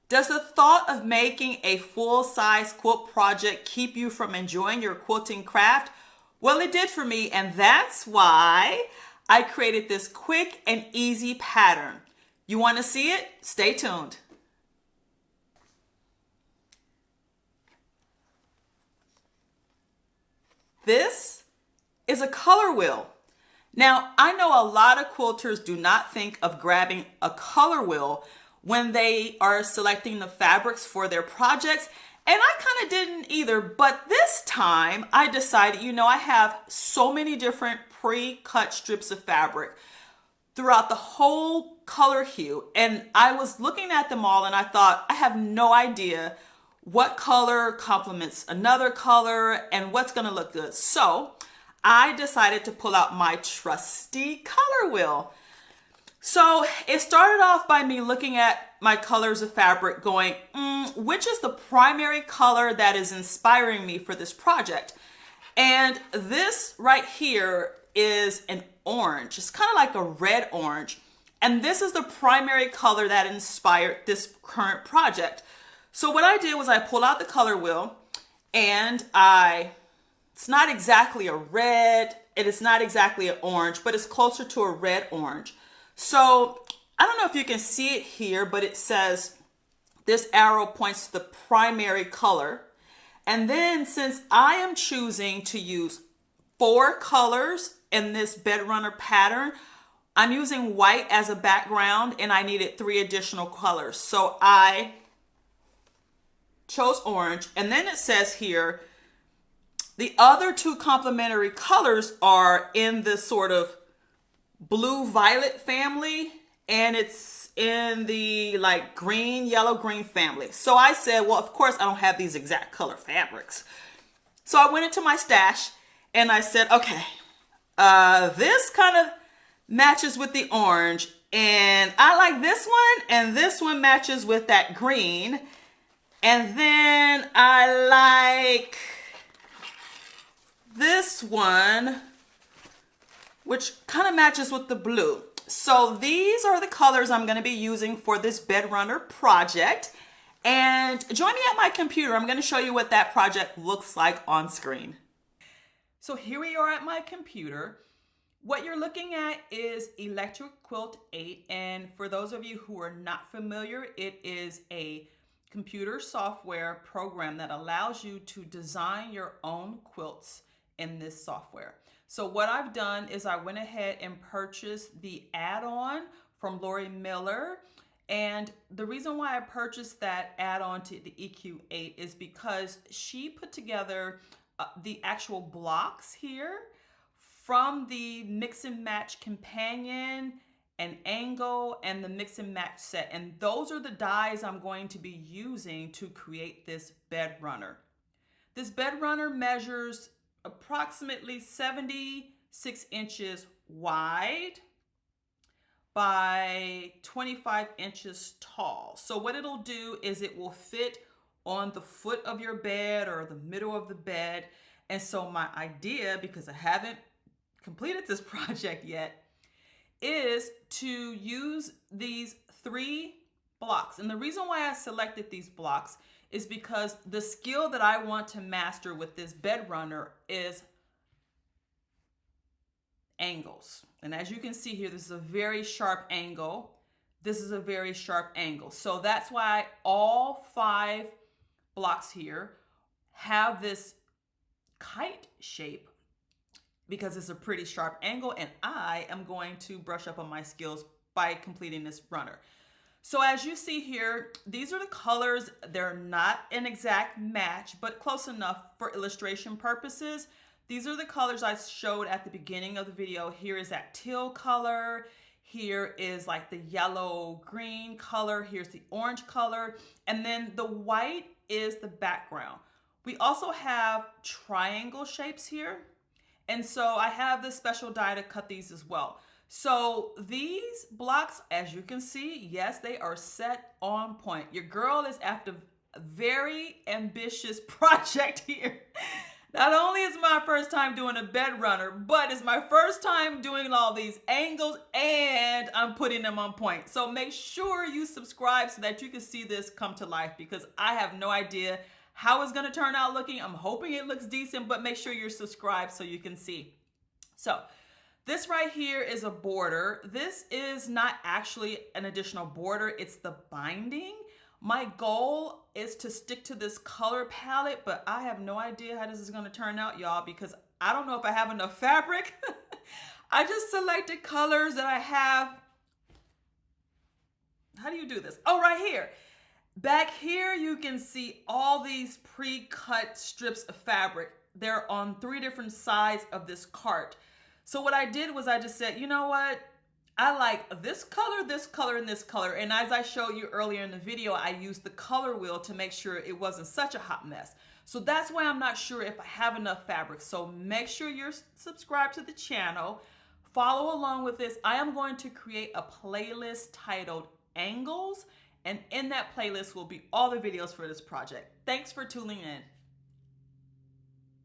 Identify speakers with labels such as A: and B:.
A: Does the thought of making a full-size quilt project keep you from enjoying your quilting craft? Well, it did for me, and that's why I created this quick and easy pattern. You want to see it? Stay tuned. This is a color wheel. Now, I know a lot of quilters do not think of grabbing a color wheel when they are selecting the fabrics for their projects, and I kind of didn't either, but this time I decided, I have so many different pre-cut strips of fabric throughout the whole color hue, and I was looking at them all and I thought, I have no idea what color complements another color and what's gonna look good. So I decided to pull out my trusty color wheel. So it started off by me looking at my colors of fabric going, which is the primary color that is inspiring me for this project? And this right here is an orange. It's kind of like a red orange. And this is the primary color that inspired this current project. So what I did was I pulled out the color wheel and it's not exactly a red, it is not exactly an orange, but it's closer to a red orange. So I don't know if you can see it here, but it says this arrow points to the primary color. And then since I am choosing to use 4 colors in this bed runner pattern, I'm using white as a background and I needed 3 additional colors. So I chose orange, and then it says here, the other 2 complementary colors are in this sort of blue-violet family, and it's in the like green, yellow-green family. So I said, well, of course I don't have these exact color fabrics. So I went into my stash and I said, okay, this kind of matches with the orange, and I like this one, and this one matches with that green. And then I like this one, which kind of matches with the blue. So these are the colors I'm going to be using for this bed runner project. And join me at my computer. I'm going to show you what that project looks like on screen. So here we are at my computer. What you're looking at is Electric Quilt 8. And for those of you who are not familiar, it is a computer software program that allows you to design your own quilts in this software. So what I've done is I went ahead and purchased the add-on from Lori Miller. And the reason why I purchased that add-on to the EQ8 is because she put together the actual blocks here from the Mix and Match Companion and Angle and the Mix and Match set. And those are the dies I'm going to be using to create this bed runner. This bed runner measures approximately 76 inches wide by 25 inches tall. So what it'll do is it will fit on the foot of your bed or the middle of the bed. And so my idea, because I haven't completed this project yet, is to use these 3 blocks. And the reason why I selected these blocks is because the skill that I want to master with this bed runner is angles. And as you can see here, this is a very sharp angle. This is a very sharp angle. So that's why all 5 blocks here have this kite shape, because it's a pretty sharp angle, and I am going to brush up on my skills by completing this runner. So as you see here, these are the colors. They're not an exact match, but close enough for illustration purposes. These are the colors I showed at the beginning of the video. Here is that teal color. Here is like the yellow green color. Here's the orange color. And then the white is the background. We also have triangle shapes here. And so I have this special die to cut these as well. So these blocks, as you can see, yes, they are set on point. Your girl is after a very ambitious project here. Not only is my first time doing a bed runner, but it's my first time doing all these angles and I'm putting them on point. So make sure you subscribe so that you can see this come to life, because I have no idea how it's going to turn out looking. I'm hoping it looks decent, but make sure you're subscribed so you can see. So this right here is a border. This is not actually an additional border, it's the binding. My goal is to stick to this color palette, but I have no idea how this is going to turn out, y'all, because I don't know if I have enough fabric. I just selected colors that I have. How do you do this? Oh, right here. Back here, you can see all these pre-cut strips of fabric. They're on 3 different sides of this cart. So what I did was I just said, you know what? I like this color, and this color. And as I showed you earlier in the video, I used the color wheel to make sure it wasn't such a hot mess. So that's why I'm not sure if I have enough fabric. So make sure you're subscribed to the channel. Follow along with this. I am going to create a playlist titled Angles. And in that playlist will be all the videos for this project. Thanks for tuning in.